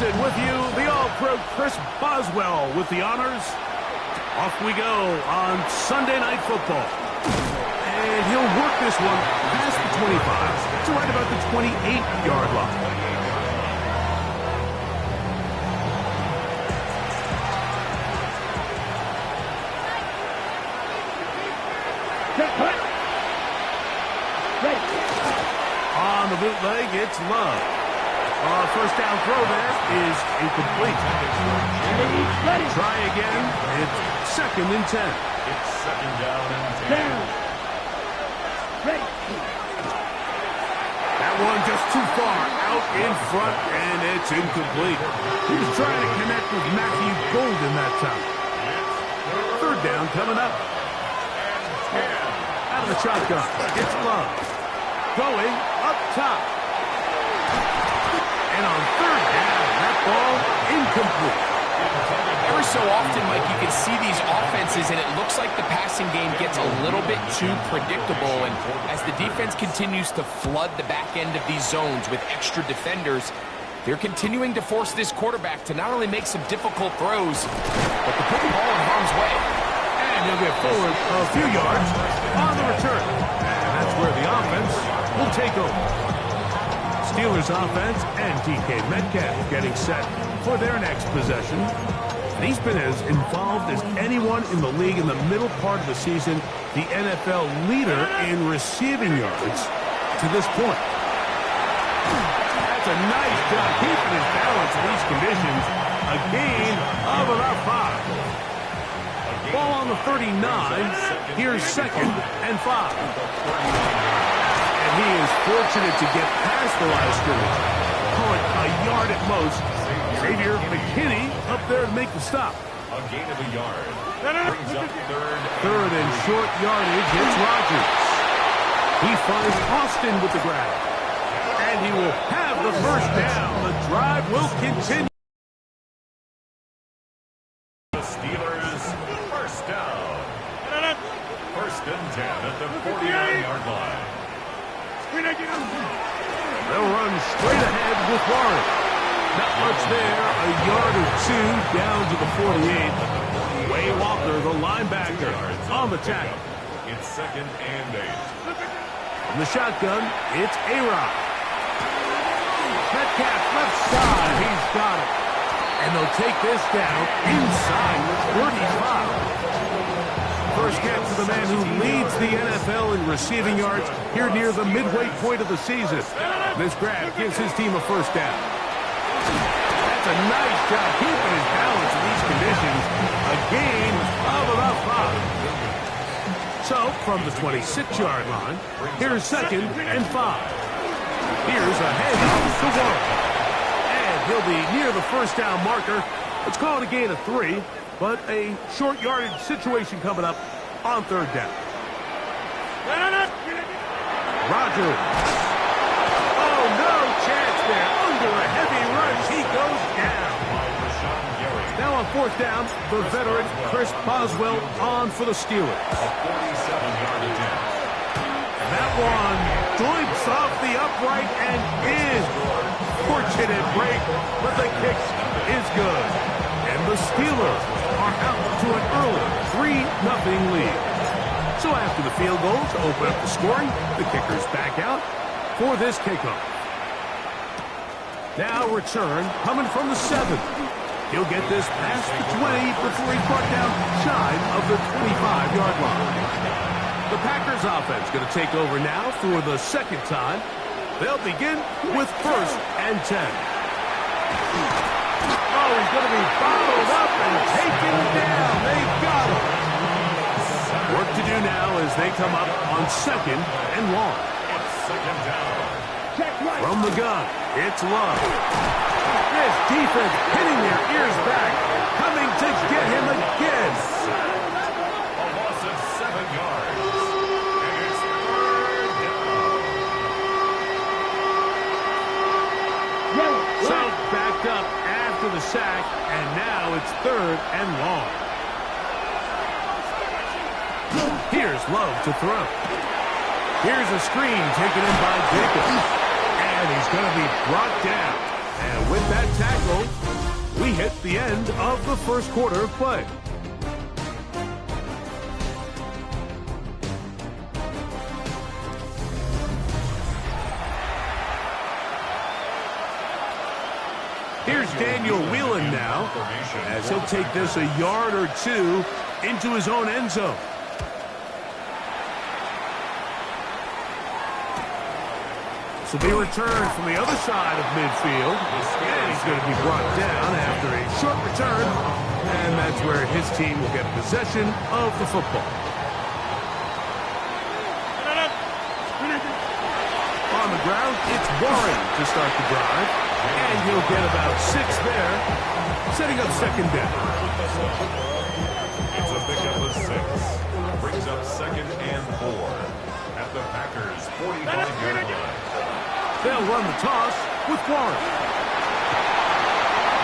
Johnson with you, the All-Pro Chris Boswell with the honors. Off we go on Sunday Night Football. And he'll work this one past the 25 to right about the 28-yard line. On the bootleg, it's Love. First down throw there is incomplete. Try again. It's 2nd and 10. It's 2nd down and 10. That one just too far out in front, and it's incomplete. He was trying to connect with Matthew Golden that time. 3rd down coming up. Out of the shotgun, it's Love. Going up top. And on 3rd down, that ball incomplete. Every so often, Mike, you can see these offenses, and it looks like the passing game gets a little bit too predictable. And as the defense continues to flood the back end of these zones with extra defenders, they're continuing to force this quarterback to not only make some difficult throws, but to put the ball in harm's way. And he'll get forward a few yards on the return. And that's where the offense will take over. Steelers offense and DK Metcalf getting set for their next possession. And he's been as involved as anyone in the league in the middle part of the season, the NFL leader in receiving yards to this point. That's a nice job keeping his balance in these conditions. A gain of about 5. Ball on the 39. Here's 2nd and 5. He is fortunate to get past the line of scrimmage. Call it a yard at most. Xavier McKinney up there to make the stop. A gain of a yard. Brings up 3rd and short yardage. It's Rodgers. He finds Austin with the grab. And he will have the first down. The drive will continue. The Steelers, first down. 1st and 10 at the 49-yard line. They'll run straight ahead with Warren. Not much there. A yard or 2 down to the 48. Way Walker, the linebacker, on the tackle. It's 2nd and 8. From the shotgun, it's A-Rod. Metcalf left side. He's got it. And they'll take this down inside the 35. First catch to the man who leads the NFL in receiving yards here near the midway point of the season. This grab gives his team a first down. That's a nice job keeping his balance in these conditions. A gain of about 5. So, from the 26-yard line, here's 2nd and 5. Here's a handoff to Warren. And he'll be near the first down marker. Let's call it a gain of 3. But a short yardage situation coming up on 3rd down. Rodgers. Oh, no chance there. Under a heavy rush, he goes down. Now on 4th down, the veteran Chris Boswell on for the Steelers. A 47-yard attempt. And that one doinks off the upright and is fortunate break, but the kick is good. And the Steelers are out to an early 3-0 lead. So after the field goal to open up the scoring, the kicker's back out for this kickoff. Now return coming from the 7. He'll get this past the 20 before he's brought down shy of the 25-yard line. The Packers offense going to take over now for the 2nd time. They'll begin with 1st and 10. Oh, he's going to be bottled up and taken down. They got him. Work to do now as they come up on 2nd and 1. It's 2nd down. From the gun, it's Love. This defense hitting their ears back, coming to get him again. A loss of 7 yards. And it's 3rd down. So backed up after the sack, and now it's 3rd and long. Here's Love to throw. Here's a screen taken in by Jacobs. And he's going to be brought down. And with that tackle, we hit the end of the first quarter of play. Here's Daniel Whelan now, as he'll take this a yard or two into his own end zone. This will be returned from the other side of midfield, and he's going to be brought down after a short return, and that's where his team will get possession of the football. On the ground, it's Warren to start the drive. And he'll get about 6 there, setting up second down. It's a pickup of 6. Brings up 2nd and 4 at the Packers' 45-yard line. They'll run the toss with Warren.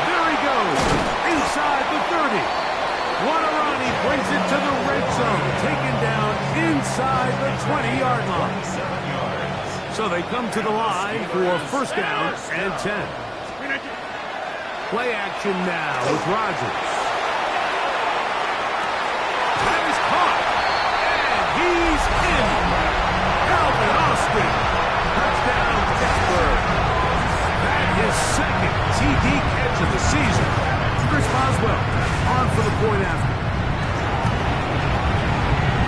There he goes, inside the 30. What a run, he brings it to the red zone, taken down inside the 20-yard line. 7 yards. So they come to the line for first down and 10. Play action now with Rodgers. That is caught. And he's in. Alvin Austin. Touchdown, Pittsburgh. That is second TD catch of the season. Chris Boswell on for the point after.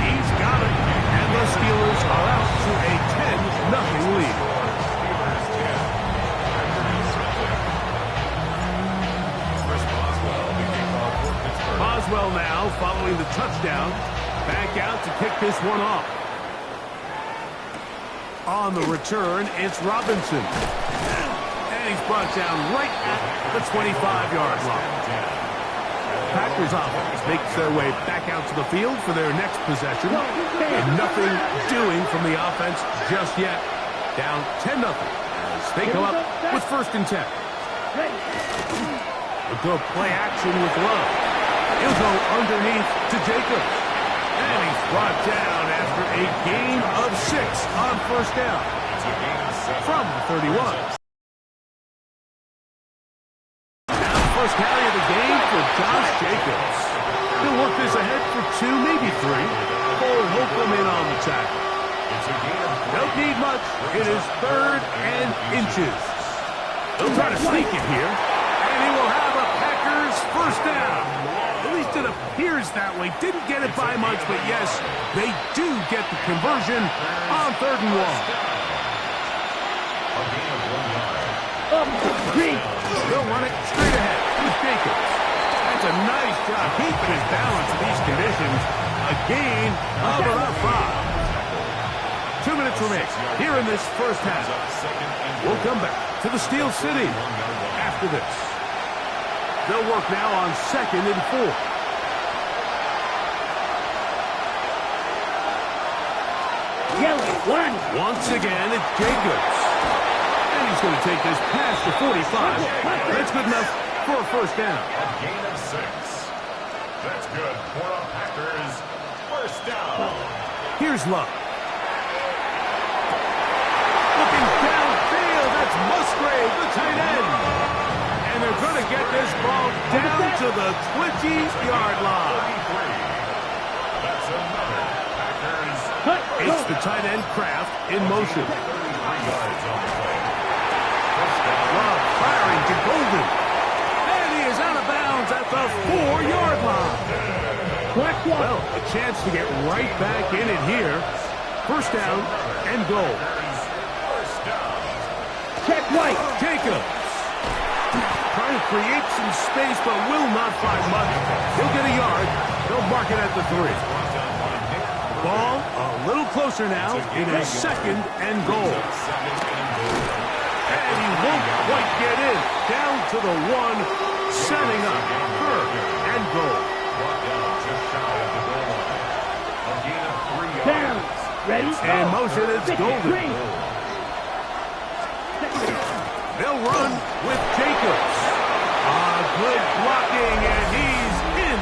He's got it. And the Steelers are out to a 10-0 lead. Boswell now following the touchdown. Back out to kick this one off. On the return, it's Robinson. And he's brought down right at the 25-yard line. Packers offense makes their way back out to the field for their next possession. And nothing doing from the offense just yet. Down 10-0 as they come up with 1st and 10. They'll go play action with Love. He'll go underneath to Jacobs. And he's brought down after a gain of 6 on 1st down. From the 31. First carry of the game for Josh Jacobs. He'll work this ahead for 2, maybe 3. Cole Holcomb in on the tackle. Don't need much. It is 3rd and inches. They'll try to sneak it here. And he will have a Packers first down. At least it appears that way. Didn't get it by much, but yes, they do get the conversion on 3rd and 1. They'll run it straight ahead with Jacobs. That's a nice job keeping his balance in these conditions. A gain of about 5. 2 minutes remain here in this first half. We'll come back to the Steel City after this. They'll work now on 2nd and 4. Once again, it's Jacobs. He's going to take this past the 45. That's good enough for a first down. A gain of 6. That's good for a Packers first down. Here's Love. Looking downfield, that's Musgrave, the tight end. And they're going to get this ball down to the 20-yard line. That's another Packers. It's the tight end Kraft in motion. 33 yards on the play. Love firing to Golden. And he is out of bounds at the 4-yard line. Well, a chance to get right back in it here. First down and goal. Check right. Jacobs. Trying to create some space, but will not find much. He'll get a yard. They'll mark it at the 3. Ball a little closer now. It is 2nd and goal. And he won't quite get in. Down to the 1, setting up 3rd and goal. Ready? And motion, it's Golden. They'll run with Jacobs. Good blocking, and he's in.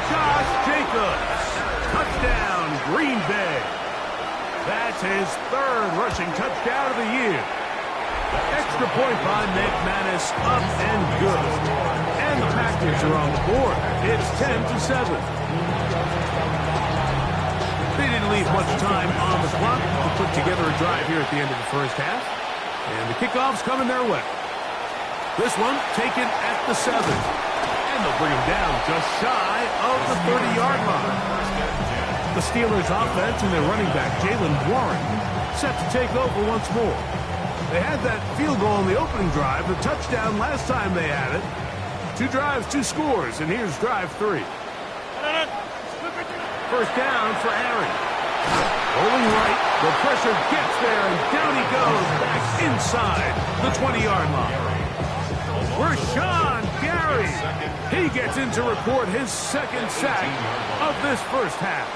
Josh Jacobs. Touchdown, Green Bay. That's his 3rd rushing touchdown of the year. Extra point by McManus, up and good. And the Packers are on the board. It's 10-7. They didn't leave much time on the clock to put together a drive here at the end of the first half. And the kickoff's coming their way. This one taken at the 7. And they'll bring him down just shy of the 30-yard line. The Steelers' offense and their running back, Jaylen Warren, set to take over once more. They had that field goal on the opening drive, the touchdown last time they had it. 2 drives, 2 scores, and here's drive 3. First down for Aaron. Rolling right, the pressure gets there, and down he goes back inside the 20-yard line. Rashawn Gary, he gets in to record his second sack of this first half.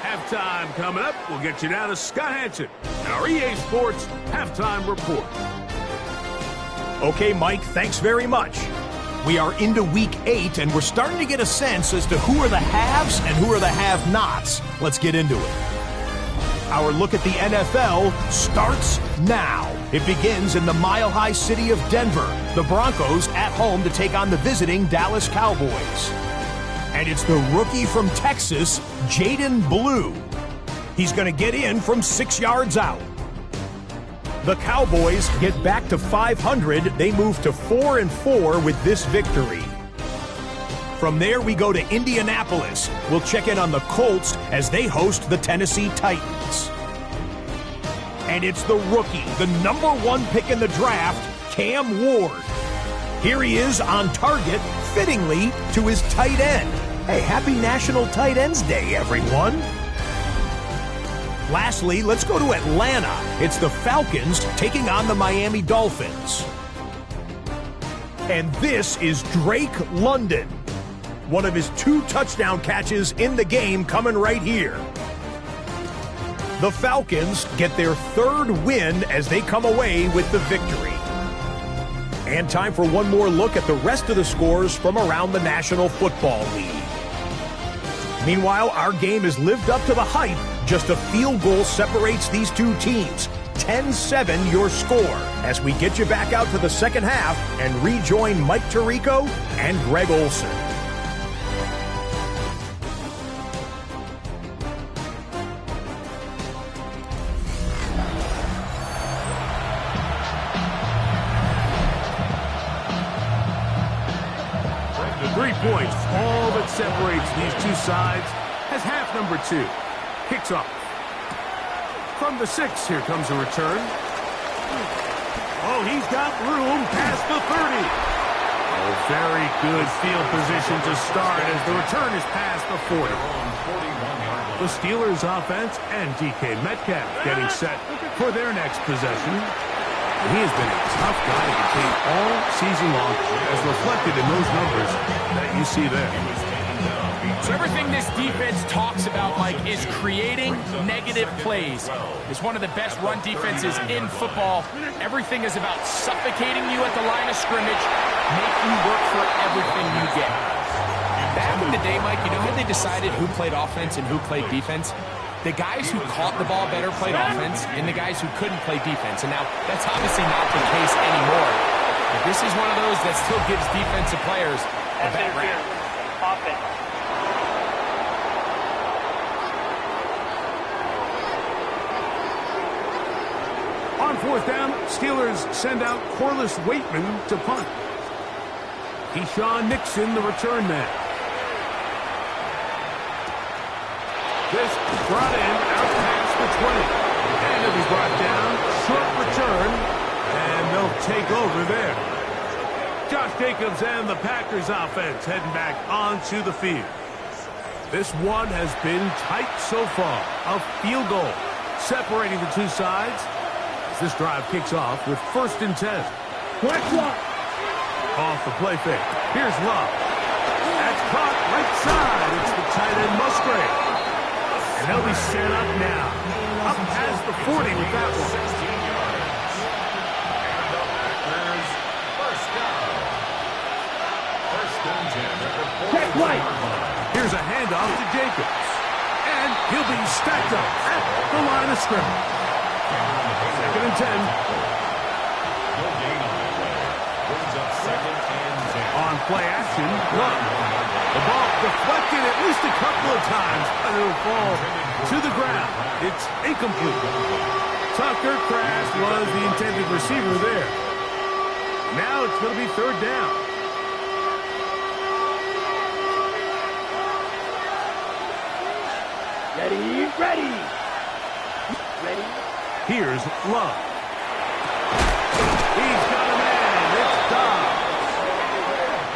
Halftime coming up. We'll get you down to Scott Hansen and our EA Sports Halftime Report. Okay, Mike, thanks very much. We are into Week 8, and we're starting to get a sense as to who are the haves and who are the have-nots. Let's get into it. Our look at the NFL starts now. It begins in the mile-high city of Denver. The Broncos at home to take on the visiting Dallas Cowboys. And it's the rookie from Texas, Jaden Blue. He's going to get in from 6 yards out. The Cowboys get back to 500. They move to 4-4 with this victory. From there, we go to Indianapolis. We'll check in on the Colts as they host the Tennessee Titans. And it's the rookie, the number 1 pick in the draft, Cam Ward. Here he is on target, fittingly, to his tight end. Hey, happy National Tight Ends Day, everyone. Lastly, let's go to Atlanta. It's the Falcons taking on the Miami Dolphins. And this is Drake London. One of his 2 touchdown catches in the game coming right here. The Falcons get their 3rd win as they come away with the victory. And time for one more look at the rest of the scores from around the National Football League. Meanwhile, our game has lived up to the hype. Just a field goal separates these 2 teams. 10-7 your score as we get you back out to the second half and rejoin Mike Tirico and Greg Olson. The 3 points, all that separates these 2 sides, as half number 2 kicks off. From the 6, here comes a return. Oh, he's got room past the 30. Oh, very good field position to start as the return is past the 40. The Steelers offense and DK Metcalf getting set for their next possession. He has been a tough guy to contain all season long, as reflected in those numbers that you see there. So everything this defense talks about, Mike, is creating negative plays. It's one of the best run defenses in football. Everything is about suffocating you at the line of scrimmage, make you work for everything you get. Back in the day, Mike, you know how they decided who played offense and who played defense? The guys who caught the ball better played offense, and the guys who couldn't play defense. And now, that's obviously not the case anymore. But this is one of those that still gives defensive players a bad rap. Offense. On 4th down, Steelers send out Corliss Waitman to punt. Keyshawn Nixon, the return man. This brought in out past the 20. And it'll be brought down. Short return. And they'll take over there. Josh Jacobs and the Packers offense heading back onto the field. This one has been tight so far. A field goal separating the 2 sides. As this drive kicks off with 1st and 10. Off the play fake. Here's Love. That's caught right side. It's the tight end Musgrave. And they'll be set up now. Up past the 40 with that one. Check right. Here's a handoff to Jacobs. And he'll be stacked up at the line of scrimmage. 2nd and 10. play action. Look, the ball deflected at least a couple of times, but it'll fall to the ground. It's incomplete. Tucker Kraft was the intended receiver there. Now it's going to be third down. Ready. Here's Love. He's got a man. It's Dobbs.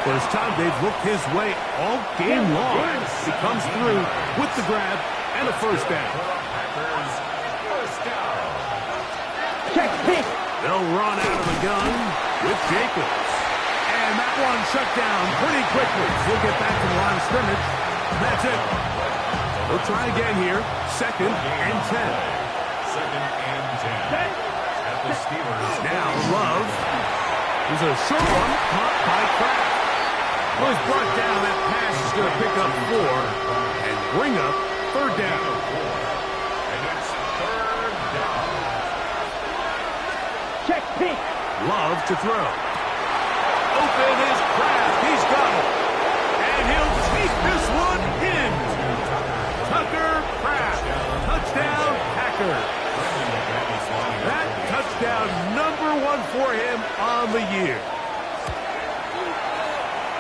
First time they've looked his way all game long. He comes through with the grab and a first down. They'll run out of the gun with Jacobs. And that one shut down pretty quickly. He'll get back to the line of scrimmage. That's it. We'll try again here. Second and 10. Second and 10. At the Steelers. Now Love. There's a short one caught by Kraft. Well, he's brought down. That pass is going to pick up 4 and bring up third down. And it's third down. Check pink. Love to throw. Open is Kraft. He's got it. And he'll take this one in. Tucker Kraft. Touchdown, Packers. That touchdown number 1 for him on the year.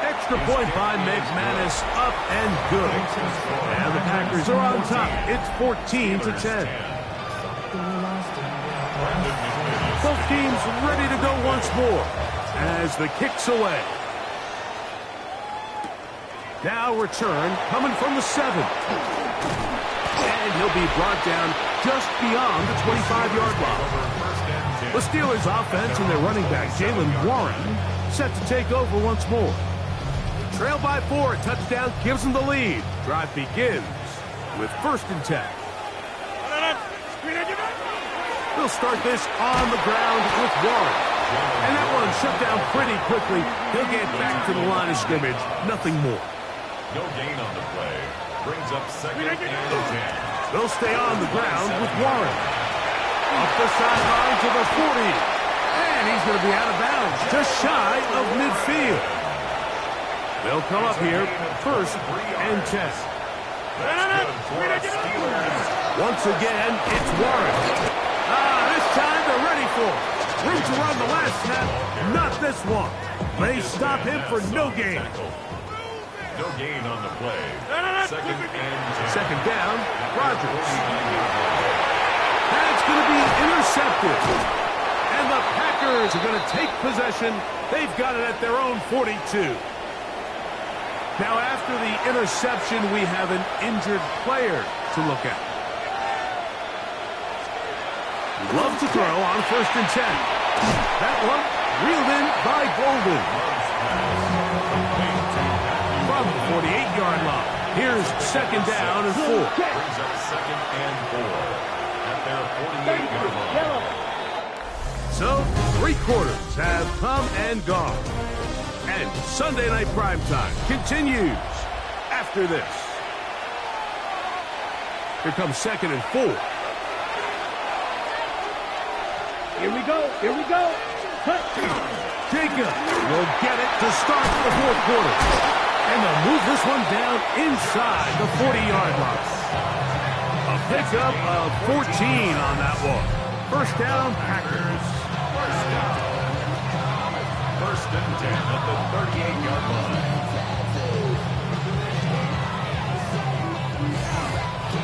Extra point by McManus, up and good. And the Packers are on top. It's 14-10. Both teams ready to go once more as the kick's away. Now return coming from the 7. And he'll be brought down just beyond the 25-yard line. The Steelers' offense and their running back, Jalen Warren, set to take over once more. Trail by 4, touchdown gives them the lead. Drive begins with first and 10. They'll start this on the ground with Warren. And that one shut down pretty quickly. He'll get back to the line of scrimmage. Nothing more. No gain on the play. Brings up second and 10. They'll stay on the ground with Warren. Up the sideline to the 40. And he's going to be out of bounds, just shy of midfield. They'll come up here, first and 10. Once again, it's Warren. This time they're ready for it. Room to run the last snap, not this one. They stop him for no gain. No gain on the play. Second and 10. Second down, Rodgers. That's going to be intercepted. And the Packers are going to take possession. They've got it at their own 42. Now, after the interception, we have an injured player to look at. Love to throw on first and 10. That one reeled in by Golden. From the 48-yard line. Here's second down and 4. Brings up second and 4 at their 48-yard line. So, 3 quarters have come and gone. And Sunday Night Primetime continues after this. Here comes second and 4. Here we go. Jacob will get it to start the 4th quarter. And they'll move this one down inside the 40-yard line. A pickup of 14 on that one. First down, Packers. First and 10 at the 38-yard line.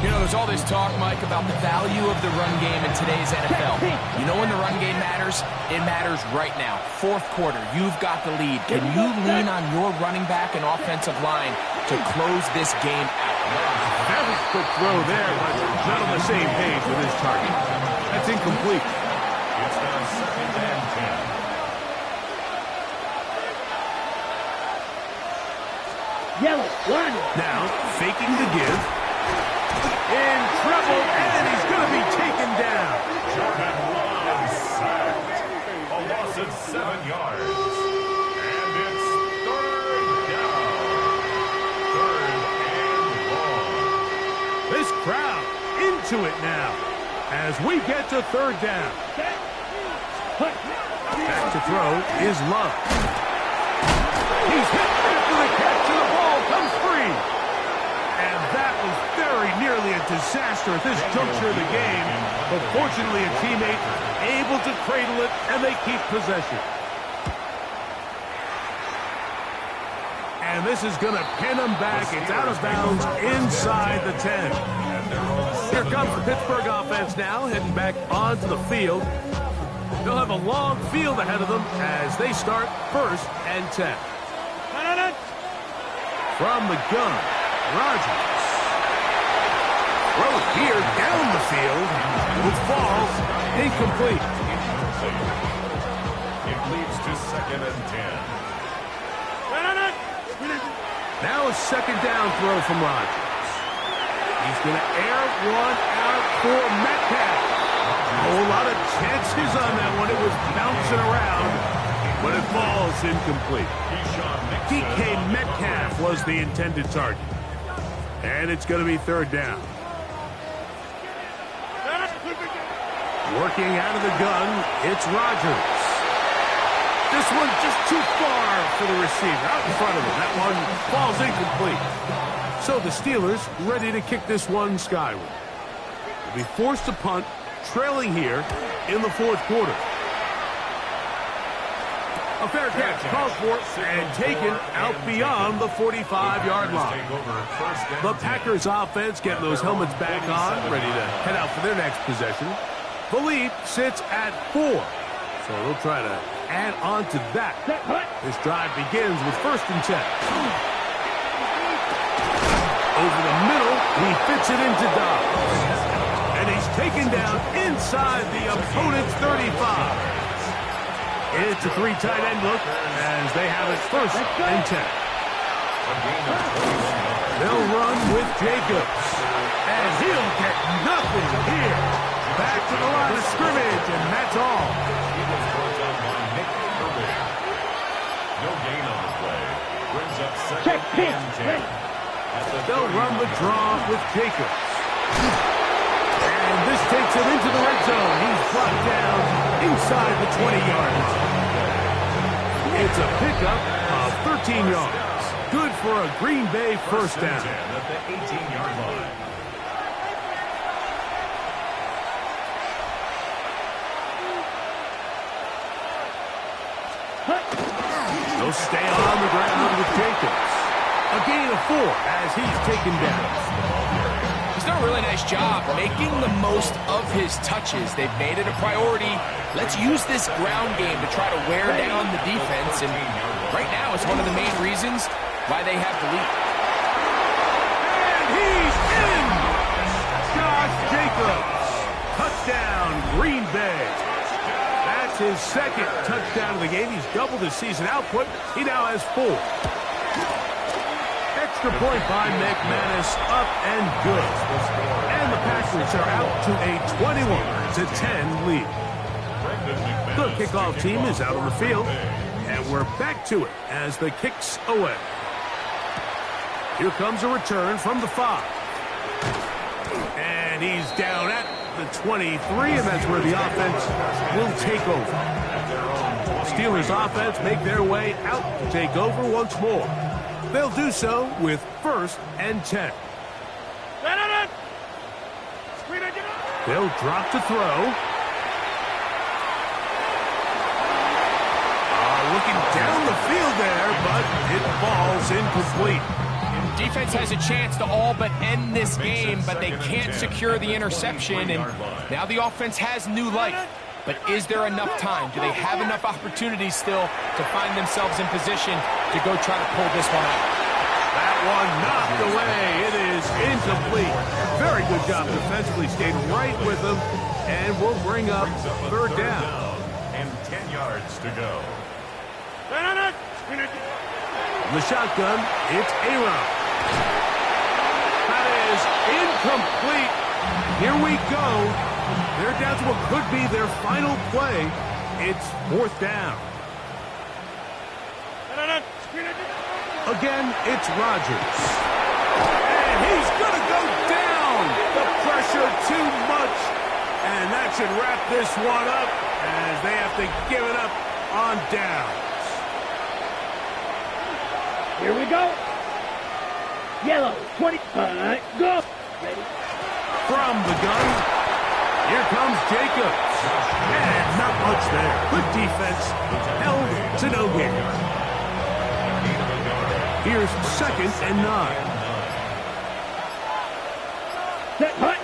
You know, there's all this talk, Mike, about the value of the run game in today's NFL. You know when the run game matters? It matters right now. 4th quarter, you've got the lead. Can you lean on your running back and offensive line to close this game out? Very quick throw there, but not on the same page with his target. That's incomplete. It's now second and 10. Yellow, one. Now, faking the give. In trouble, and he's going to be taken down. Jordan Love sacked. A loss of 7 yards. And it's third down. Third and long. This crowd into it now as we get to third down. Back to throw is Love. He's hit after the catch, and the ball comes free. And that was very nearly a disaster at this juncture of the game. But fortunately, a teammate able to cradle it, and they keep possession. And this is going to pin them back. It's out of bounds inside the 10. Here comes the Pittsburgh offense now, heading back onto the field. They'll have a long field ahead of them as they start 1st and 10. From the gun, Rodgers. Throw it here down the field. Will fall incomplete. It leads to 2nd and 10. Now a second down throw from Rodgers. He's going to air one out for Metcalf. A whole lot of chances on that one. It was bouncing around, but it falls incomplete. DK Metcalf was the intended target. And it's going to be 3rd down. Working out of the gun, it's Rodgers. This one just too far for the receiver. Out in front of him. That one falls incomplete. So the Steelers ready to kick this one skyward. They'll be forced to punt, trailing here in the 4th quarter. A fair catch called for and taken out beyond the 45-yard line. The Packers offense getting those helmets back on, ready to head out for their next possession. The lead sits at 4, so they'll try to add on to that. This drive begins with 1st and 10. Over the middle, he fits it into Dobbs. And he's taken down inside the opponent's 35. It's a 3 tight end look as they have it 1st and 10. They'll run with Jacobs. And he'll get nothing here. Back to the line of scrimmage, and that's all. No gain on the play. Brings up 2nd Check pitch. and 10. They'll run the draw with Jacobs. And this takes him into the red zone. He's brought down inside the 20-yard line. It's a pickup of 13 yards. Good for a Green Bay 1st down. At the 18-yard line. They'll stay on the ground with Jacobs. A gain of 4 as he's taken down. He's done a really nice job making the most of his touches. They've made it a priority. Let's use this ground game to try to wear down the defense. And right now, it's one of the main reasons why they have the lead. And he's in! Josh Jacobs. Touchdown, Green Bay. That's his 2nd touchdown of the game. He's doubled his season output. He now has 4. Extra point by McManus, up and good. And the Packers are out to a 21-10 lead. The kickoff team is out on the field, and we're back to it as the kick's away. Here comes a return from the 5. And he's down at the 23, and that's where the offense will take over. Steelers offense make their way out to take over once more. They'll do so with 1st and 10. They'll drop to throw. Looking down the field there, but it falls incomplete. Defense has a chance to all but end this game, but they can't secure the interception, and now the offense has new life. But is there enough time? Do they have enough opportunities still to find themselves in position to go try to pull this one out? That one knocked away. It is incomplete. Very good job defensively. Stayed right with them, and we'll bring up 3rd down. And 10 yards to go. The shotgun, it's Aaron. That is incomplete. Here we go. They're down to what could be their final play. It's 4th down. Again, it's Rodgers. And he's going to go down. The pressure too much. And that should wrap this one up as they have to give it up on downs. Here we go. Yellow, 20. Go. Ready. From the gun, here comes Jacobs. And not much there. Good defense. Held to no gain. Here's 2nd and 9. Set, hut.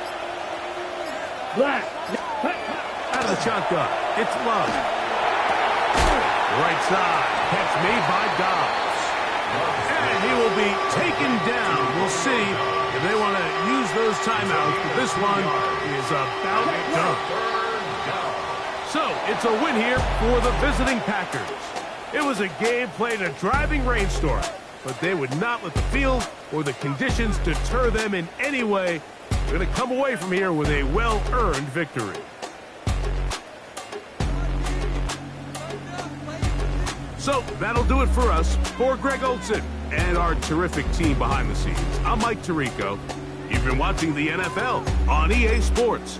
Black. Hut. Out of the shotgun, it's Love. Right side, catch made by Dobbs. And he will be taken down. We'll see if they want to use those timeouts, but this one is about done. So, it's a win here for the visiting Packers. It was a game played in a driving rainstorm, but they would not let the field or the conditions deter them in any way. They're going to come away from here with a well-earned victory. So, that'll do it for us. For Greg Olson and our terrific team behind the scenes, I'm Mike Tirico. You've been watching the NFL on EA Sports.